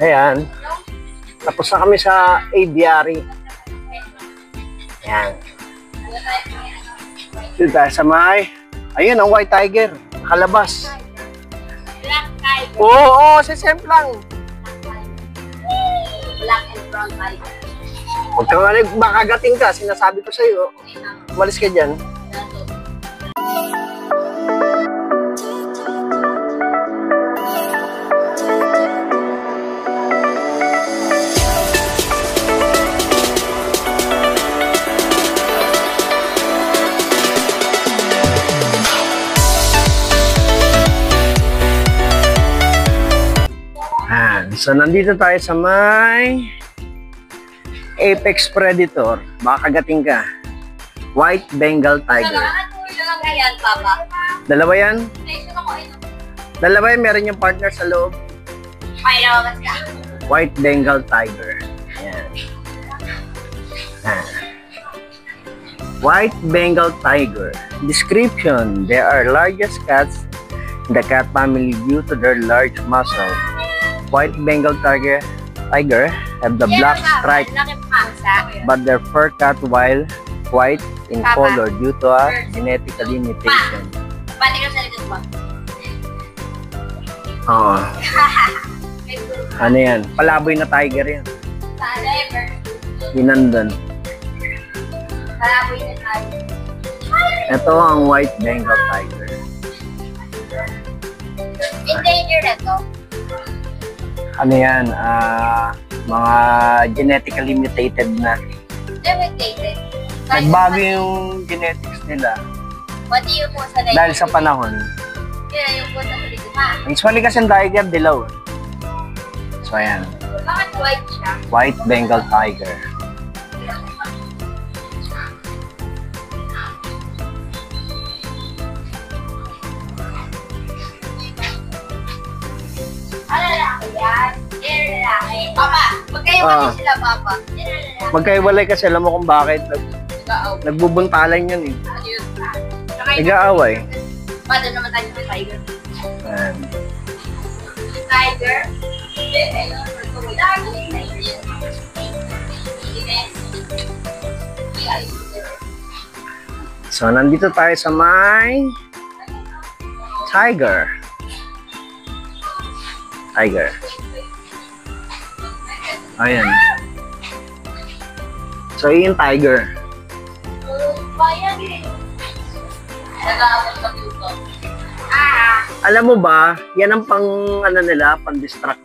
Ayan. Tapos na kami sa aviary. Ayan. Dito tayo sa may... Ayun, ang white tiger. Nakalabas. Black tiger. Oo, sisem lang. Black and brown tiger. Huwag ka makagating ka. Sinasabi ko sa'yo. Umalis ka dyan. So, nandito tayo sa may Apex Predator. Baka kagating ka. White Bengal Tiger. Ayan, Papa. Dalawa yan? Dalawa yan. Meron yung partner sa loob. Ay, nawagas ka. White Bengal Tiger. Ayan. White Bengal Tiger. Description. They are largest cats in the cat family due to their large muscle. White Bengal Tiger have the black stripe, but their fur cut while white in color due to a genetic limitation. Pati ka sa likod mo. Oo. Ano yan? Palaboy na tiger yan. Tiger. Hinandun. Palaboy na tiger. Ito ang White Bengal Tiger. Endanger na to. Ano yan? Mga genetically mutated na. Limited. Nagbago yung genetics nila Pati yung po sa dahil sa panahon. Kaya yung po sa likod mo. Usually kasi ang tiger dilaw. So ayan. Bakit white siya? White Bengal Tiger. Ano lalaki yan? Yan lalaki. Papa, magkaiwalay sila, Papa. Yan lalaki. Magkaiwalay kasi alam mo kung bakit. Nag-aaw. Nagbubuntalan yun eh. Ano yun? Nag-aaway. Paano naman tayo sa tiger? Ayan. Tiger? So, nandito tayo sa may Tiger. Tiger. Ayan. So, yung Tiger. Alam mo ba, yan ang pang, ano nila, pang distract